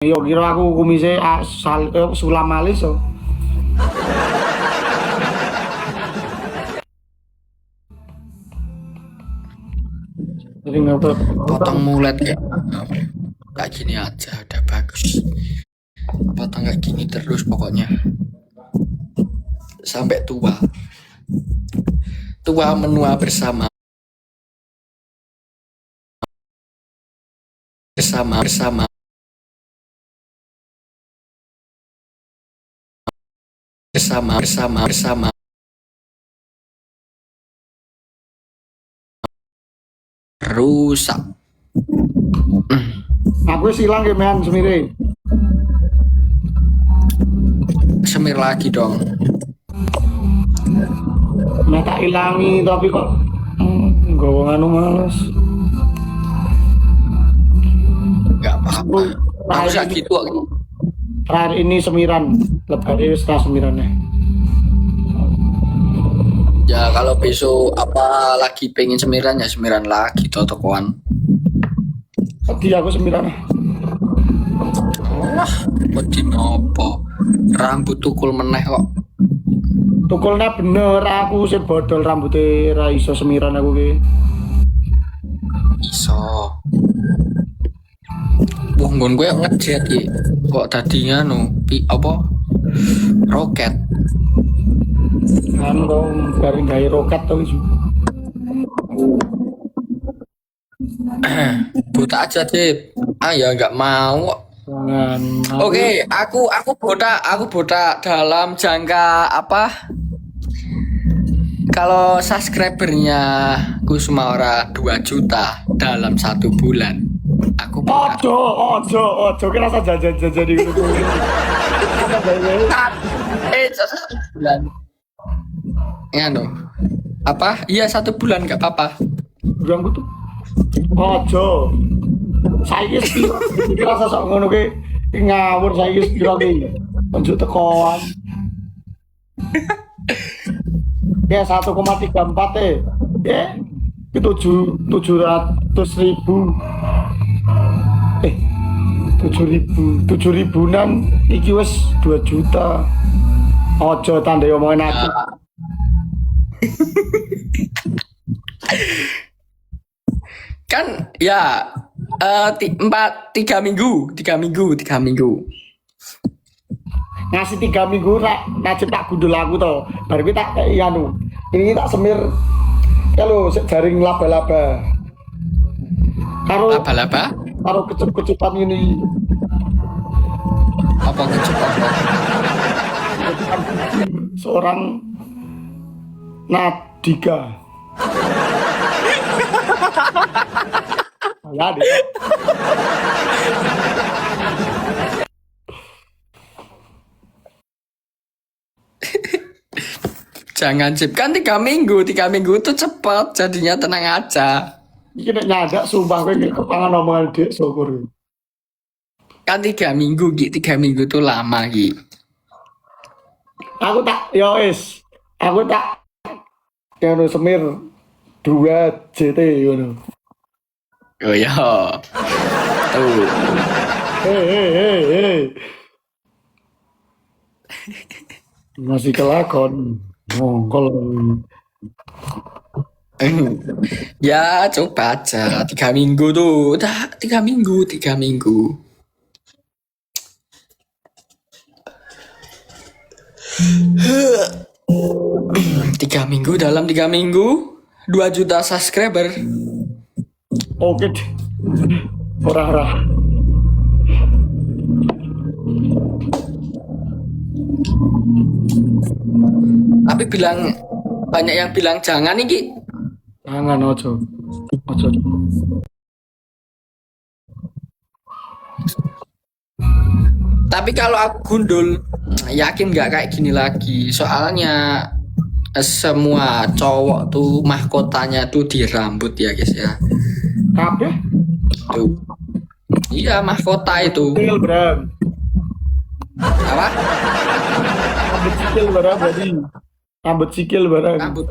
Yo kira aku kumise sulam alis so. Jadi ngapa? Potong mulet kayak gini aja udah bagus. Potong kayak gini terus pokoknya sampai tua menua bersama rusak. Aku silang ya men semire. Semir lagi dong. Nah tak ilangi tapi kok nggawa nganu males. Gak apa-apa. Aku sih gitu. Terakhir ini semiran, lebih setelah semirannya. Ya kalau besok apa lagi pengen semiran ya semiran lagi totokan. Tadi aku semiran. Wah, wedi nopo? Rambut tukul meneh kok. Tukulnya bener, aku sih bodol rambutnya ra iso semiran aku ki. Iso. Wah, nggon gue ngejet ki. Kok tadinya apa? Roket. Kan kok bareng gawe roket to iso. Buta aja, Tip. Ah ya nggak mau. Jangan. Oke, aku botak dalam jangka apa? Kalau subscribernya Kusmaora 2 juta dalam 1 bulan, aku botak. Ojo, kira saja jadi gitu. Bulan. Ya no. Apa? Iya 1 bulan nggak apa-apa. Bilang gitu. Ojo. Saya kira sosok ngono ki ngawur saya kira ki. Unjuk tekoan. Ya 1,34 ya. Itu 700.000. 7.000-an iki wis 2 juta. Ojo tanda omongin aku. Kan ya 3 minggu. Ngasih 3 minggu najib tak gundul aku toh. Baru kita tak anu. Ini tak semir kalau jaring laba-laba. Laba-laba? Karo kecup-kecupan ini. Apa kecupan? Seorang Nadika. Ya deh. Jangan Cip, kan 3 minggu itu cepat, jadinya tenang aja. Iki nek nyadak sumpah kowe kepangan omongan Dik syukur. Kan 3 minggu itu lama Gi. Aku tak ya semir 2 JT ngono. Oh ya. Tuh. Hei. Masih kelakon. Mongkol. Ya coba aja 3 minggu tuh. Udah 3 minggu. 3 minggu, dalam 3 minggu 2 juta subscriber. Oke deh. Ora. Tapi banyak yang bilang jangan nih Gi. Jangan ojo. Tapi kalau aku gundul, yakin nggak kayak gini lagi. Soalnya semua cowok tuh mahkotanya tuh di rambut ya guys ya. Kabeh? Tuh. Iya mahkota itu. Sikil Bram. Apa? Rambut sikil barang berarti. Rambut sikil barang. Rambut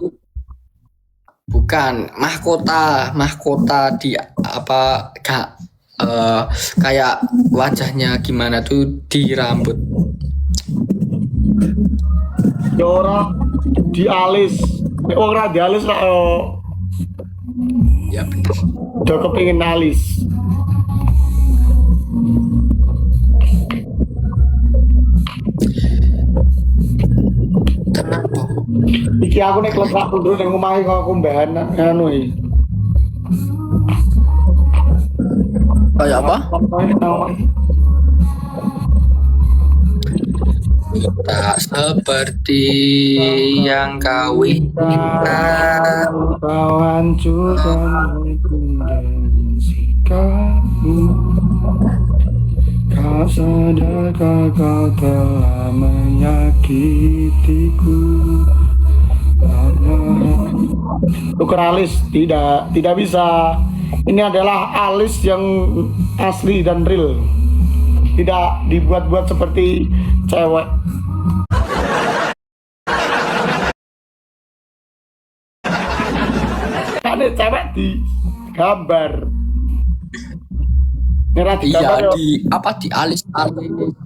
bukan mahkota di apa kayak wajahnya gimana tuh di rambut. Ya ora di alis. Nek ora di alis lah Ya bener. udah kepingin alis. Kenapa? Iki aku nek kletak mundur ning omahe kok aku mbahan anu iki. Kayak apa? Tak seperti yang kau inginkan. Kau hancurkan dengan sikapmu. Kau sadarkah kau telah menyakitiku? Tuker alis tidak bisa. Ini adalah alis yang asli dan real. Tidak dibuat-buat seperti cewek. Ada cewek di gambar. Nera di Iya gambar di apa di alis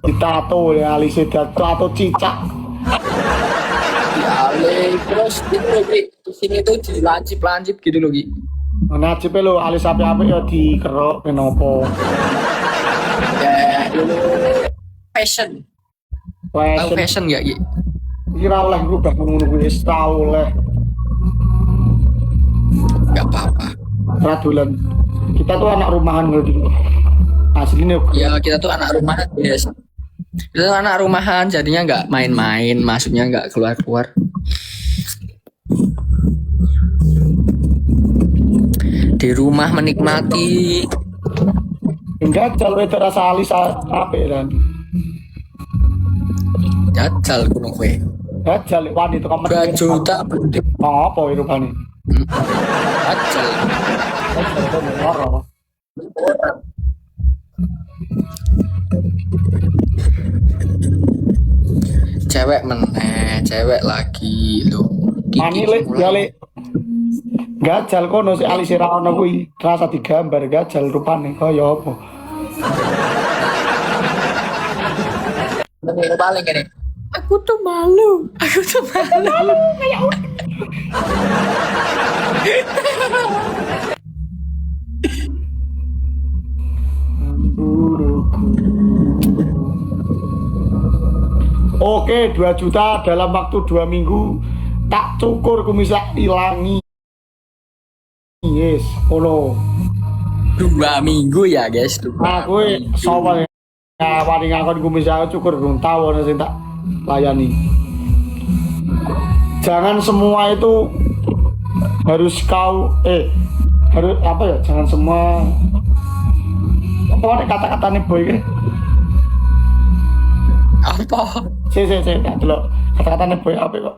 di tato ya alisnya tato cicak. di alis terus itu lagi di sini tuh dilancip gitu loh Gi. Najib lo alis api-api ya dikerok kenopo. Ya dulu fashion. Tahu fashion gak Gi? Kira oleh rubah ngono kuwi wis ta oleh. Gak apa-apa. Radulan. Kita tuh anak rumahan gitu. Aslinya Ya kita tuh anak rumahan biasa. Kita tuh anak rumahan jadinya nggak main-main, maksudnya nggak keluar-keluar. Di rumah menikmati. enggak jalo itu rasa alis apik kan. Jajal gunung kue. Jajal wani itu kamu 2 juta penting. Oh, apa itu kan? Jajal. Jajal itu ngoro. Cewek meneh, cewek lagi lo. Mani lek jale. Gajal kono si alis ra ono kuwi rasa digambar gajal rupane kaya apa. Ini paling gini. Aku tuh malu. Kayak Oke, 2 juta dalam waktu 2 minggu tak cukur kumisnya ilangi. Yes, ono. 2 minggu ya guys tuh. Nah, gue soal wani ngakon kumisnya cukur belum tahu ana sing tak layani. Jangan semua itu harus harus apa ya? Jangan semua apa ada kata-kata nih boy ini? Apa? Saya tak dulu kata-kata nih boy apa kok?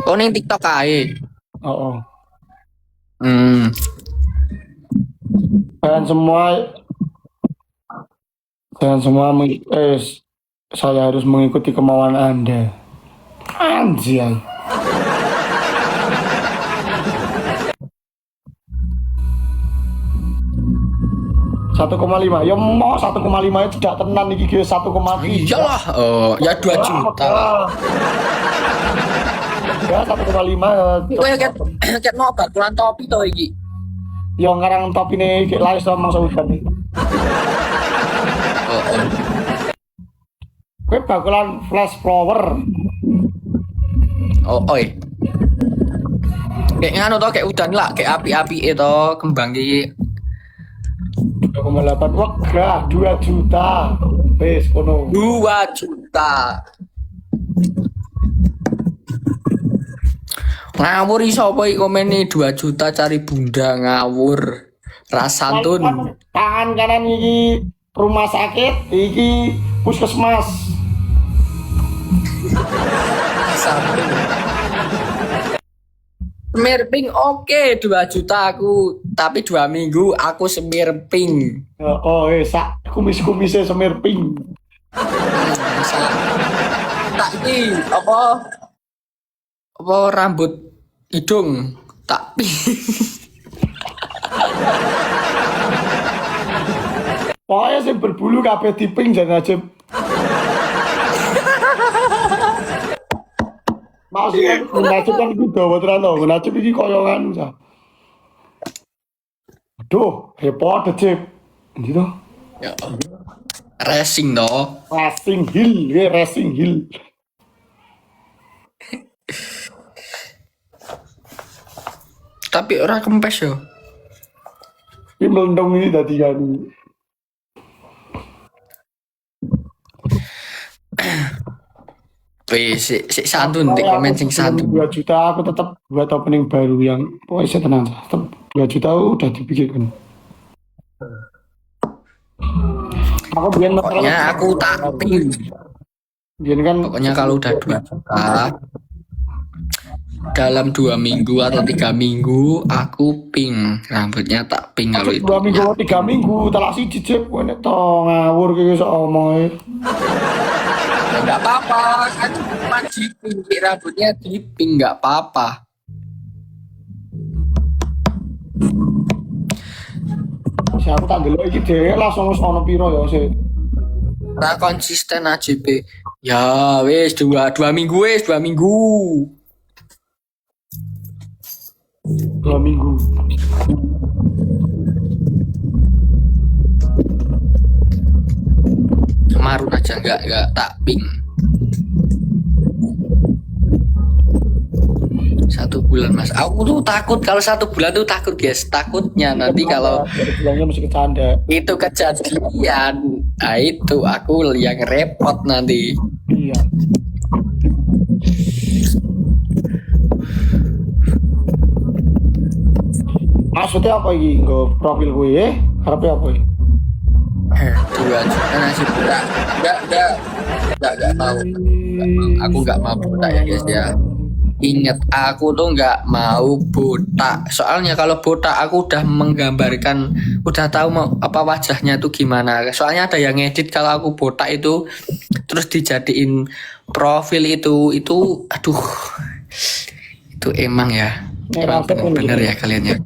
Oh ning TikTok ae. Oh. Hmm. Jangan semua saya harus mengikuti kemauan Anda. Anjay. Satu koma lima, ya mau 1,5 itu tidak tenan nih guys 1,3. Iyalah, ya 2 juta lah. Ya 1,5. Kowe ket mau baturan topi to iki. Yang ngarang topi nih kayak lain sama saudan nih. Gue bakalan flash flower. Oi. Kayak nganu to kayak udan lah, kayak api-api itu kembang iki. 2,8 wah 2 juta. Wes kono. 2 juta. Ngawur iso apa iki komen nih 2 juta cari bunda ngawur. Rasantun. Tangan kanan iki rumah sakit, iki puskesmas. Rasantun. Semir pink oke 2 juta aku, tapi 2 minggu aku semir pink. Sak kumis-kumisnya semir pink. Tak iki apa? apa rambut hidung tak pink. Pokoknya sih berbulu kabeh diping jangan aja. Maksudnya Najib kan itu dawa terano, Najib ini koyongan sah. Aduh, repot Najib. Gitu. Ya. Racing toh. Racing Hill, ya Racing Hill. Tapi orang kempes yo. Ini melendung ini tadi kan. Wis sik santun nek komen sing santun. 2 juta aku tetap buat opening baru yang pokoknya saya tenang sah. Tetap 2 juta udah dipikirkan. Aku biar Pokoknya aku tak ping. Biar kan Pokoknya kalau udah 2 juta dalam 2 minggu atau 3 minggu aku ping rambutnya tak ping kalau itu. 2 minggu atau 3 minggu telak siji jep kowe nek to ngawur ki iso omong. Enggak apa-apa, kan cuma diping rambutnya diping enggak apa-apa. Si aku tak delok iki dhewe langsung wis ono piro ya sih. Ora konsisten AJP. Ya wis 2 minggu wis 2 minggu. 2 minggu. Marun aja enggak tak ping. 1 bulan Mas. Aku tuh takut kalau 1 bulan tuh takut guys. Takutnya nanti kalau bilangnya masih kecanda. itu kejadian, nah itu aku yang repot nanti. Iya. Maksudnya apa iki? Nggo profil gue ya? Harapnya apa iki? 2 juta nasi buta. Enggak mau. Aku enggak mau buta ya guys ya. Ingat aku tuh nggak mau botak. Soalnya kalau botak aku udah menggambarkan, udah tahu mau apa wajahnya tuh gimana. Soalnya ada yang ngedit kalau aku botak itu, terus dijadiin profil itu aduh, itu emang ya, emang bener ya kalian ya.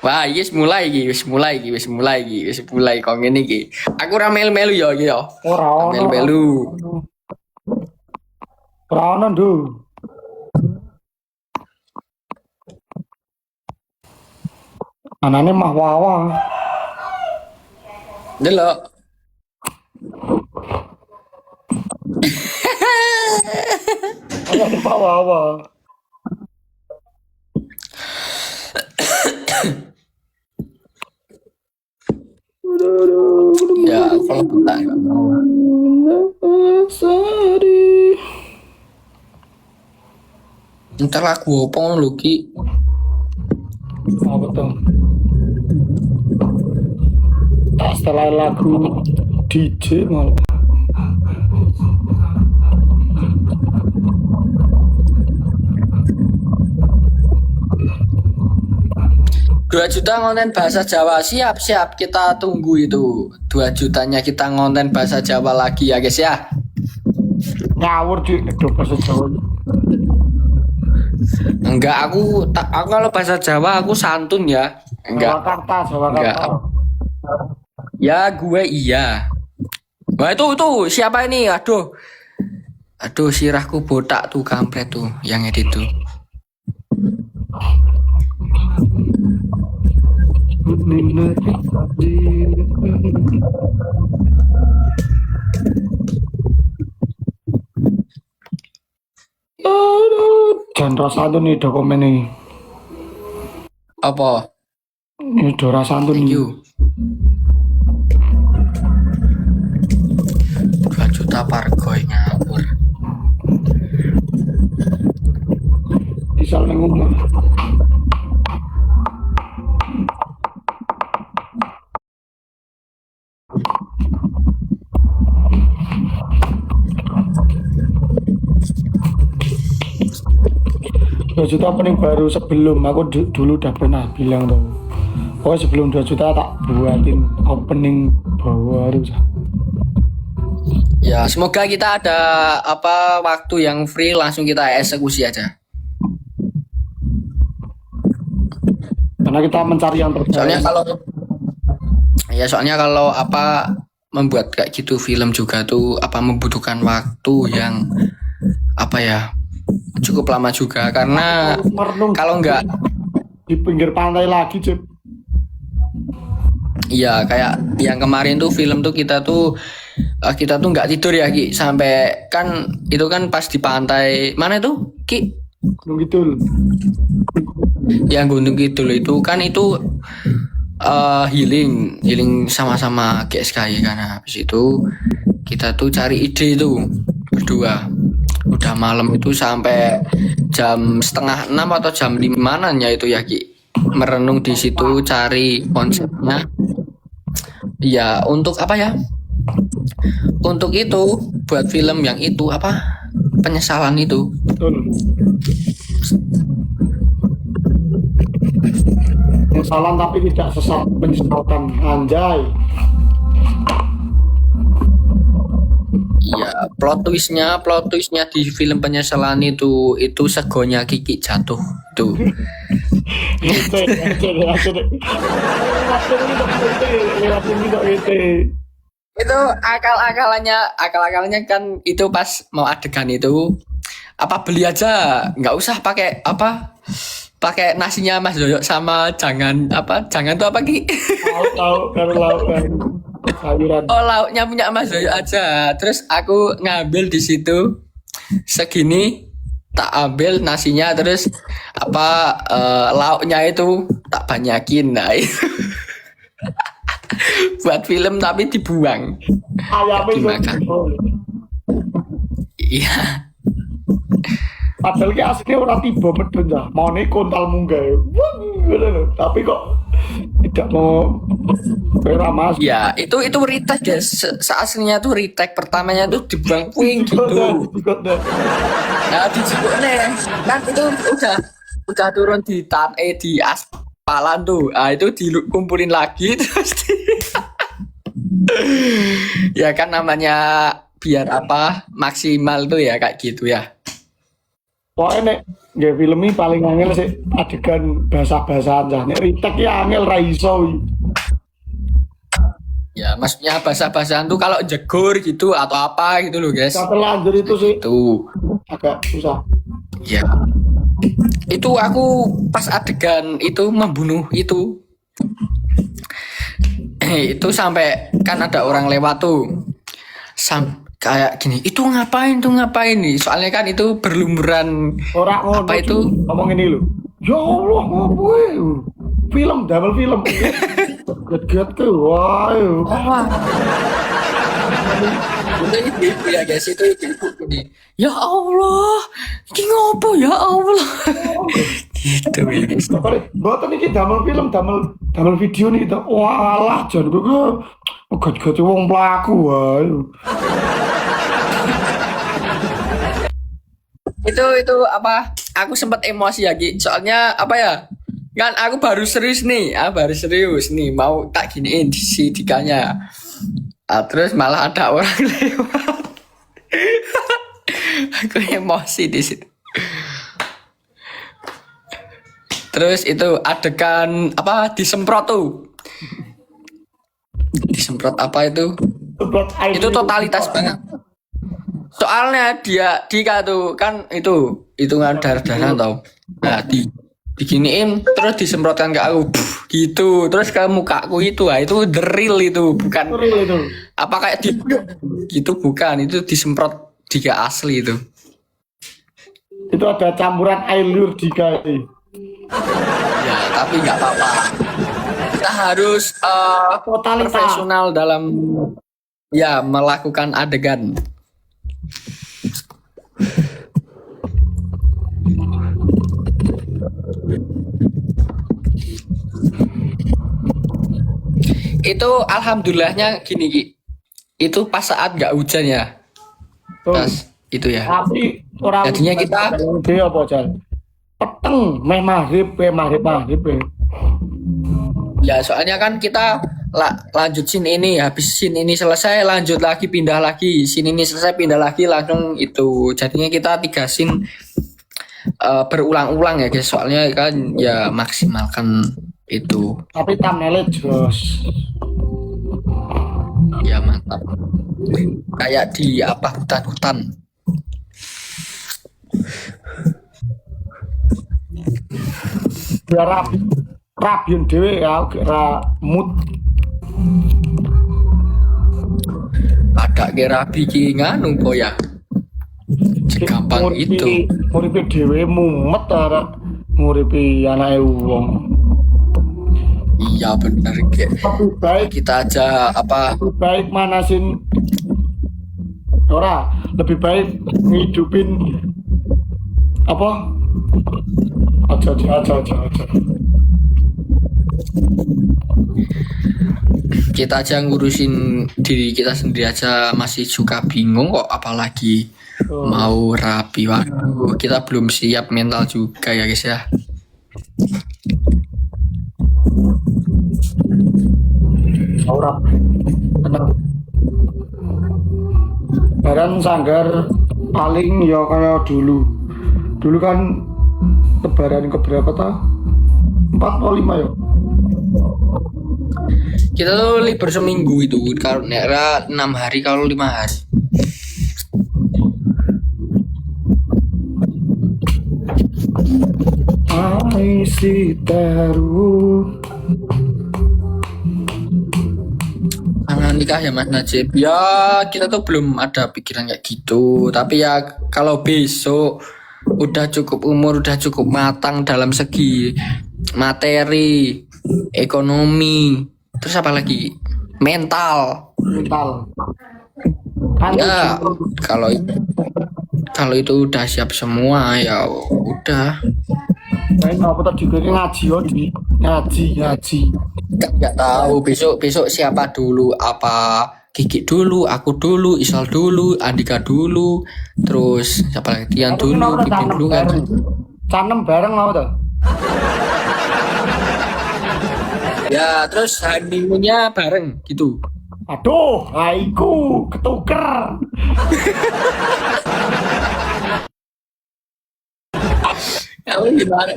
Wah, yes mulai kok ngene iki. Aku ra melu-melu ya iki ya. Ora ono. Melu-melu. Ora ono, Ndu. Anane mah wawa. Delok. Anane mah wawa. Ya, kalau botak enggak mau. Entar lagu apa ngono lho Ki? Apa tuh? Tak setelah lagu DJ malah. Dua juta konten bahasa Jawa, siap kita tunggu itu. 2 jutanya kita konten bahasa Jawa lagi ya guys ya. Ngawur di bahasa Jawa. Enggak, aku kalau bahasa Jawa aku santun ya. Enggak. Jawa Enggak. Karta. Ya gue iya. Wah itu siapa ini? Aduh sirahku botak tuh kampret tuh yang edit tuh. Jangan rasa tuh nih dokumen ini. Apa? Ini do rasa tuh Thank nih. you. 2 juta pargoy ngawur. Bisa ngomong. Juta opening baru sebelum aku dulu udah pernah bilang tuh. Oh sebelum 2 juta tak buatin opening baru. Ya, semoga kita ada apa waktu yang free langsung kita eksekusi aja. Karena kita mencari yang Soalnya terbaik. soalnya kalau apa membuat kayak gitu film juga tuh apa membutuhkan waktu yang apa ya cukup lama juga karena Merenung kalau enggak di pinggir pantai lagi, Cip. iya kayak yang kemarin tuh film tuh kita tuh nggak tidur ya Ki sampai kan itu kan pas di pantai mana tuh Ki Gunung Kidul. yang Gunung Kidul itu kan itu healing sama-sama GSKY kan habis itu kita tuh cari ide itu berdua udah malam itu sampai jam 5:30 atau jam 5 ya itu ya Ki merenung di situ cari konsepnya ya untuk apa ya untuk itu buat film yang itu apa penyesalan itu Betul. Penyesalan tapi tidak sesat menyesalkan, anjay. iya plot twistnya di film penyesalan itu segonya Kiki jatuh tuh itu akal-akalannya kan itu pas mau adegan itu apa beli aja nggak usah pakai apa pakai nasinya Mas Yoyo sama jangan tuh apa Ki Tahu kalau lauk kan sayuran. oh lauknya punya Mas Yoyo aja terus aku ngambil di situ segini tak ambil nasinya terus apa lauknya itu tak banyakin nah itu buat film tapi dibuang Ayamnya dimakan. itu. Iya Padahal ki aslinya orang tiba medun ya. Mau nih kontal munggah. Tapi kok tidak mau beramas. ya itu retake ya seaslinya tuh retake pertamanya tuh dibuang puing gitu nah di kan itu udah turun di di aspalan tuh ah itu dikumpulin lagi terus ya kan namanya biar apa maksimal tuh ya kayak gitu ya Pokoknya nek nggak film ini paling angel sih adegan basah-basahan aja. Nek ritek ya angel raiso. ya maksudnya basah-basahan tuh kalau jegur gitu atau apa gitu loh guys Kita terlanjur itu sih itu agak susah. ya itu aku pas adegan itu membunuh itu itu sampai kan ada orang lewat tuh kayak gini itu ngapain nih soalnya kan itu berlumuran Orang ngono apa itu ngomong ini lo. Ya Allah ngapain? Film double film. Get ke wah. udah itu ya guys itu ini ya Allah ini ngopo ya Allah gitu ya guys Boten iki damel film, damel video nih kita. Walah jan kok gede wong pelaku wae. itu apa aku sempat emosi ya Ki soalnya apa ya kan aku baru serius nih mau tak giniin si Dikanya terus malah ada orang lewat aku emosi di situ terus itu adegan apa disemprot apa itu totalitas banget soalnya Dika tuh kan itu hitungan darah tau nah diginiin terus disemprotkan ke aku gitu terus ke mukaku itu itu the real itu bukan itu. apa kayak gitu bukan itu disemprot Dika asli itu Ada campuran air liur Dika ini. ya tapi nggak apa-apa kita harus profesional dalam ya melakukan adegan itu alhamdulillahnya gini Ki itu pas saat nggak hujan ya pas itu ya Tapi orang jadinya kita dia apa Jal? Peteng meh maghrib. ya soalnya kan kita lanjut scene ini, habis scene ini selesai lanjut lagi, pindah lagi, scene ini selesai pindah lagi, langsung itu jadinya kita 3 scene berulang-ulang ya guys, soalnya kan ya maksimalkan itu. Tapi thumbnailnya jelas. Ya mantap, kayak di apa hutan-hutan. Biar rabiun dewe ya, kira mood. Ada kira bikin nganu po ya, segampang itu. Nguripi dewe mumet arek nguripi anake wong. Iya bener Lebih baik kita aja apa lebih baik manasin ora, lebih baik ngidupin apa? Aja. kita aja ngurusin diri kita sendiri aja masih suka bingung kok, apalagi mau rapi. Waduh, kita belum siap mental juga ya guys ya. Ora. Tenang. Barang sanggar paling ya kayak dulu. Dulu kan lebaran keberapa ta? 4 atau 5 ya? Kita tuh libur seminggu itu, kalau nera 6 hari, kalau 5 hari. Ai Sitaru. Jangan nikah ya Mas Najib. Ya kita tuh belum ada pikiran kayak gitu. Tapi ya kalau besok udah cukup umur, udah cukup matang dalam segi materi, ekonomi, terus apa lagi? Mental. Kan Ya kalau itu udah siap semua ya udah. main apa tadi juga ngaji yo di ngaji. Kan nggak tahu besok siapa dulu, apa Kiki dulu, aku dulu, Isal dulu, Andika dulu, terus siapa lagi, Tian dulu, Pipin dulu kan. Canem bareng mau tuh. Ya terus honeymoonnya bareng gitu. Aduh, aiku ketuker. Kamu gimana?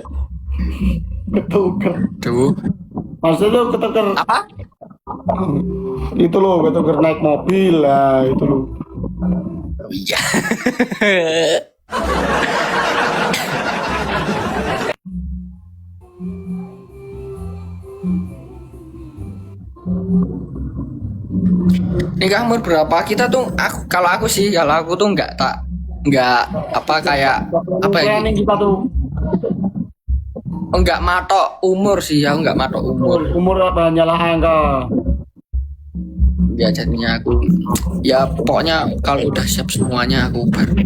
Ketuker. Tuh Maksudnya lu ketuker apa? itu loh, ketuker naik mobil lah itu loh. Iya. Nikah umur berapa? Kita tuh kalau aku tuh nggak apa kayak apa ya? Planning kita tuh Enggak matok umur sih, ya enggak matok umur. apa nyalah angka. Ya jadinya aku ya pokoknya kalau udah siap semuanya aku baru.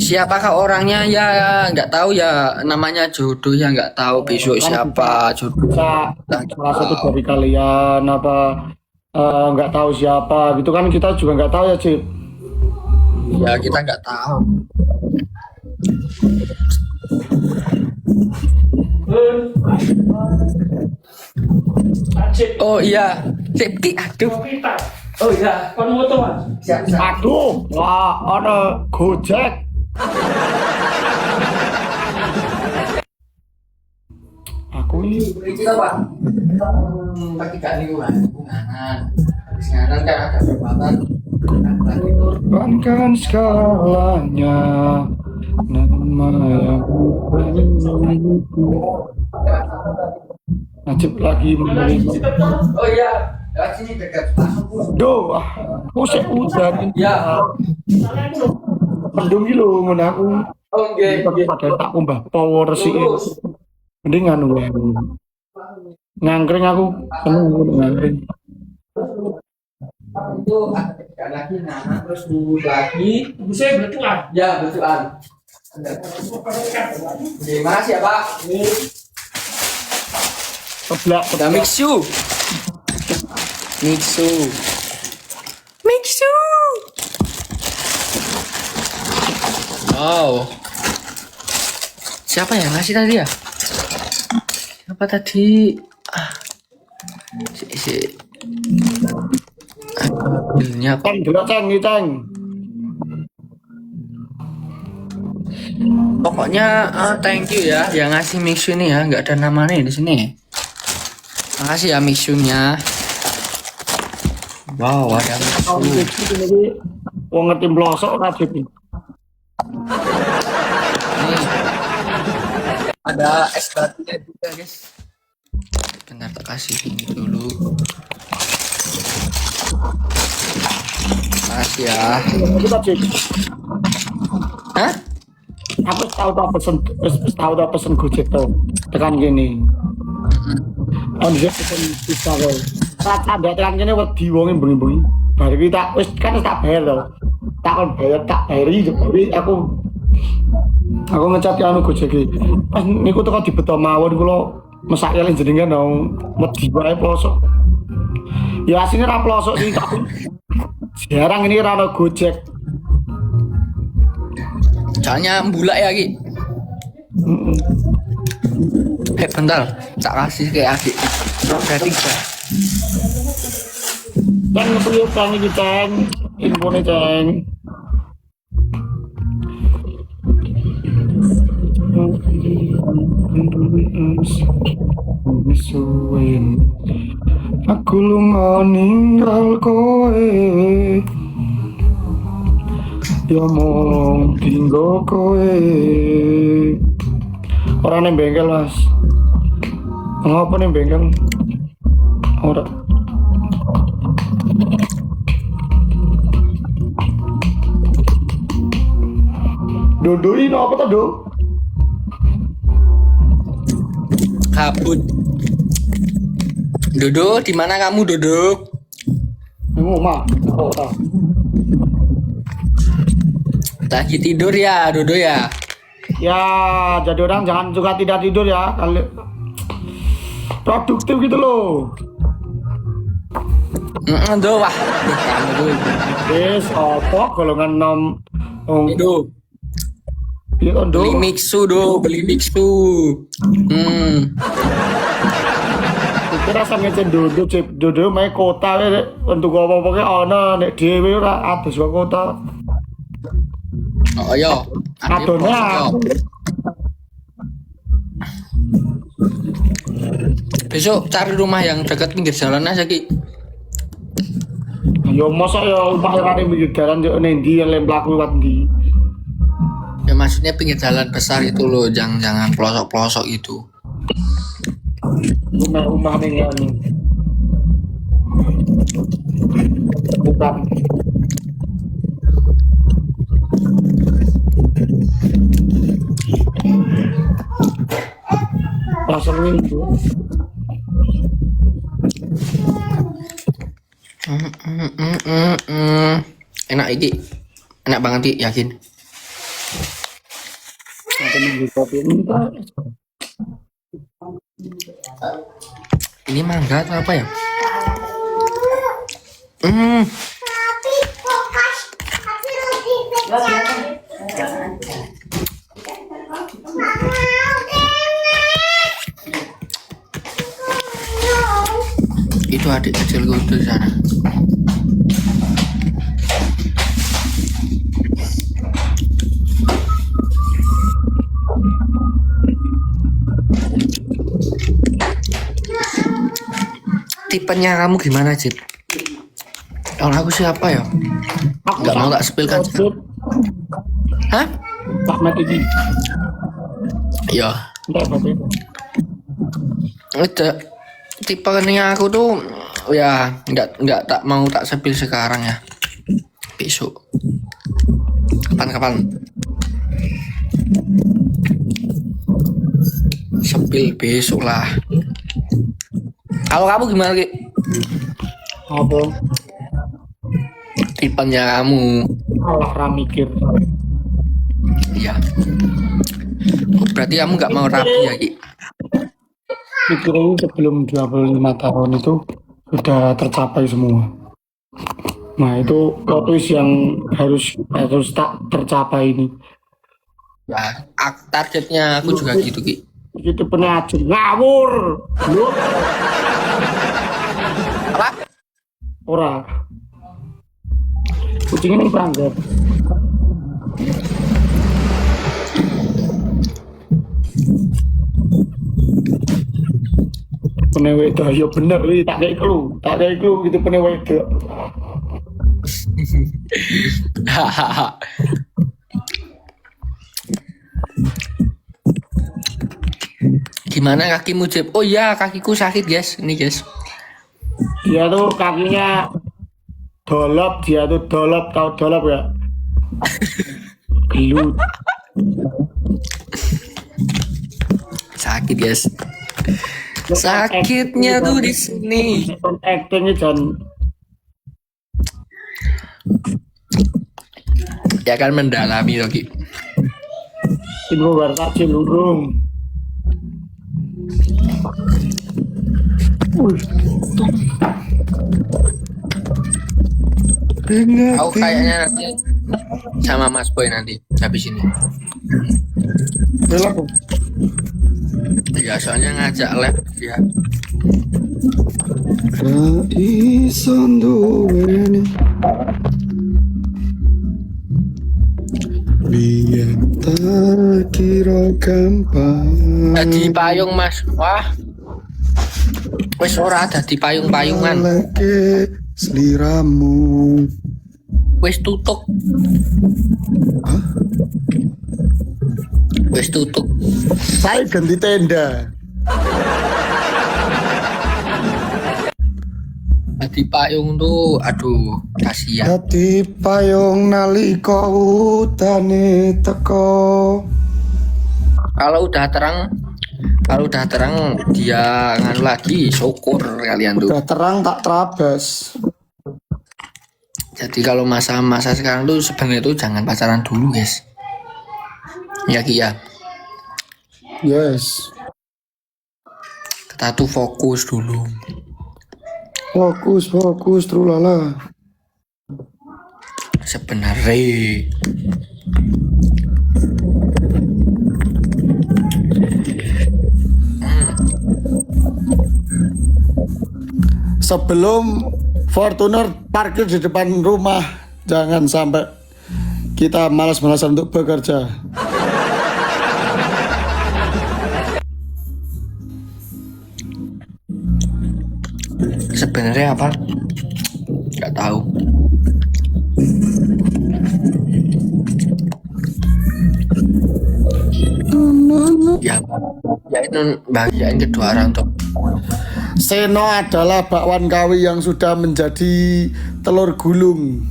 Siapakah orangnya ya nggak tahu ya, namanya jodoh ya nggak tahu besok siapa jodoh. Bisa salah satu dari kalian apa nggak tahu siapa gitu kan, kita juga nggak tahu ya Cip. Ya kita nggak tahu. Oh iya, Ripki, aduh. Oh iya, siap. Aduh, wah ada Gojek. Aku ini Kita Pak, pakai kali hubungan. Sekarang kan ada perbuatan. korbankan segalanya, nama yang Najib lagi menerima. Oh iya, lewat sini dekat. Duh, pusing hujan. Ya. Mendung iki lho ngono aku. Oke. Padahal tak kumbah power sih. Mending anu ngangkring aku, seneng ngono ngangkring. Itu ada lagi nah, terus dulu lagi. Bisa betulan. Ya, betulan. Terima kasih ya, Pak. Keblak Udah mixu. Wow. Siapa yang ngasih tadi ya? Apa tadi? Si bilnya kok. Ceng, dulu ceng, nih ceng. Pokoknya thank you ya yang ngasih mixu ini ya, nggak ada namanya di sini. Makasih ya mixunya. Wow, ada Kalau mixu. gitu ini wong ngerti blosok ora Jep. Nih. Ada es batunya juga, guys. Bentar tak kasih ini dulu. Makasih ya. Kita Jep. Hah? Aku tahu tak pesen Gojek tuh. Tekan gini. Oh, dia pesen pizza kok. Saat ada tekan gini wedi wonge bengi-bengi. Baru kita wis kan tak bayar loh. Tak bayar iki jadi aku ngecat anu Gojek iki. Pas niku teko dibeto mawon kula mesake lan jenengan dong wedi wae plosok. Ya asine ra plosok iki tapi jarang ini ra ono Gojek. Soalnya mbulak ya, Ki. Bentar, tak kasih ke adik. Berarti Ceng ngepriyo ceng iki ceng. Infone ceng. Aku lunga ninggal kowe. Ya mong tinggo kowe. Ora nang bengkel, Mas. Ngapa ning bengkel? Ora. Dodo ini apa tuh, Do? kabut. Dodo, di mana kamu, Dodo? Ini rumah. Oh, tak. Lagi tidur ya, Dodo ya? Ya, jadi orang jangan juga tidak tidur ya. Kali produktif gitu loh. Do, wah. Kamu dulu. Yes, apa golongan 6. Do, Iya kan, Do? beli mixu, Do. Beli mixu. Kira sama ngecen Dodo main kota untuk apa-apa ke ana nek dhewe ora adus kok kota. Oh, iya. Adonnya. Besok cari rumah yang dekat pinggir jalan aja, Ki. Yo masa ya upah yang ada pinggir jalan yo nendi yang lemplaku lewat ndi. Ya maksudnya pinggir jalan besar itu loh, jangan pelosok-pelosok itu. Rumah-rumah ning anu. Bukan. Pasar Minggu. Enak iki. Enak banget, Ki, yakin. Sampai minggu kopi minta. Ini mangga atau apa ya? Itu adik kecilku di sana. Tipenya kamu gimana, Cip? Kalau aku siapa ya? Nggak mau tak sepilkan. Hah? Pak Mati. Ya. Enggak apa-apa. Itu tipe keningnya aku tuh ya nggak tak mau tak sepil sekarang ya. Besok. Kapan-kapan. Sepil besok lah. Kalau kamu gimana, Ki? Apa? Tipenya kamu. Alah ra mikir. Iya. Oh, berarti kamu nggak mau rapi ya, Ki? Mikirnya sebelum 25 tahun itu sudah tercapai semua. Nah itu plot yang harus tak tercapai ini. Ya, targetnya aku juga gitu, Ki. Gitu punya aja ngawur. Lu Apa? ora. Kucing ini pelanggar. Penewe itu ya bener wi tak kayak clue gitu penewe itu. Gimana kakimu Jeb? Oh iya kakiku sakit guys. Ini guys. Dia tuh kakinya dolop, tahu dolop ya? Gelut. Sakit guys. Sakitnya tuh di sini. Actingnya jangan Ya kan mendalami lagi. timbul warta cilurung. Aku kayaknya nanti sama Mas Boy nanti habis ini. Belok. Ya soalnya ngajak lab ya. Radison duweni biyen tak kira gampang Di payung Mas. Wah. Wes ora ada di payung-payungan. leke sliramu. Wes tutup. Wes tutup. Saya ganti tenda. Di payung tuh aduh kasihan. Dadi payung nalika utane teko. Kalau udah terang dia nganu lagi syukur kalian tuh. Udah terang tak terabas. Jadi kalau masa-masa sekarang tuh sebenarnya tuh jangan pacaran dulu guys. Ya Ki ya. Yes. Kita tuh fokus dulu. Fokus trulala. Sebenarnya Sebelum Fortuner parkir di depan rumah, jangan sampai kita malas-malasan untuk bekerja. sebenarnya apa? Nggak tahu. Ya itu bahagiain kedua orang tuh. Seno adalah bakwan kawi yang sudah menjadi telur gulung.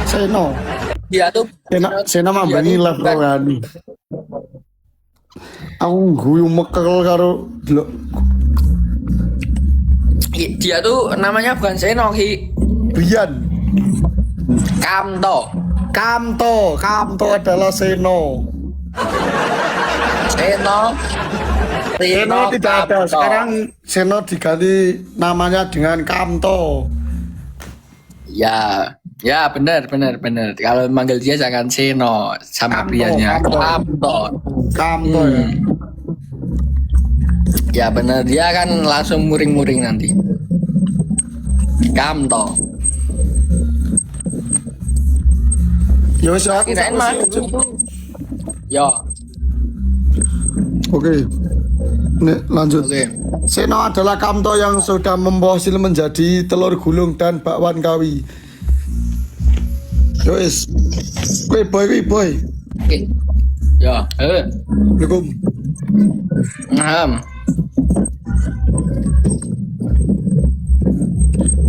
Seno. Dia tuh Seno mah bengilap kan. Aku guyu mekel karo blok. Dia tuh namanya bukan Seno Ki. Bian. Kamto Kamto adalah Seno. Seno tidak ada. Kamto. Sekarang Seno diganti namanya dengan Kamto. Ya benar. Kalau manggil dia jangan Seno sama prianya. Kamto ya. Ya benar, dia kan langsung muring-muring nanti. Kamto. Ya wis aku Kirain mah. Yo, Oke. Nih, lanjut. oke. Seno adalah Kamto yang sudah membosil menjadi telur gulung dan bakwan kawi. Yo wis. Kowe boy. Oke. Yo, Assalamualaikum. ngam.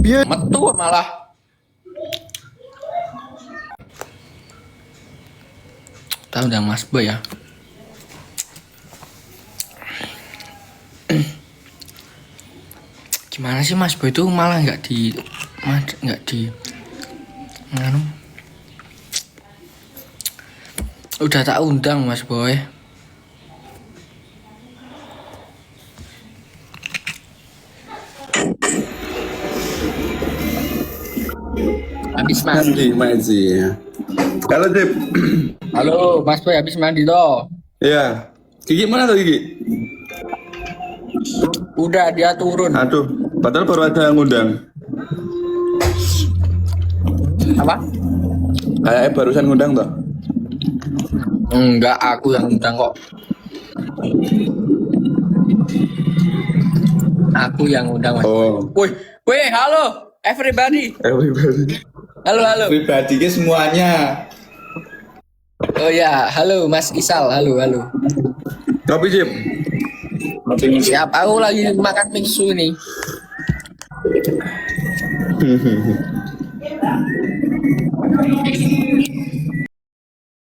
Piye? Metu malah. Tahu udah Mas Boy ya. Gimana sih Mas Boy itu malah nggak di nganu. Udah tak undang Mas Boy. Habis mandi. Masih. Halo Dip. Halo Mas Boy, habis mandi toh. Iya. Gigi mana tuh Gigi? Udah dia turun. Aduh, padahal baru ada yang ngundang. Apa? Kayaknya barusan ngundang toh. Enggak, aku yang undang kok. Aku yang undang Mas. Oh, Wih, halo everybody. everybody. Halo. Everybody ke semuanya. Oh ya, halo Mas Isal, halo. Kopi Jim. Siap, aku lagi makan mingsu ini.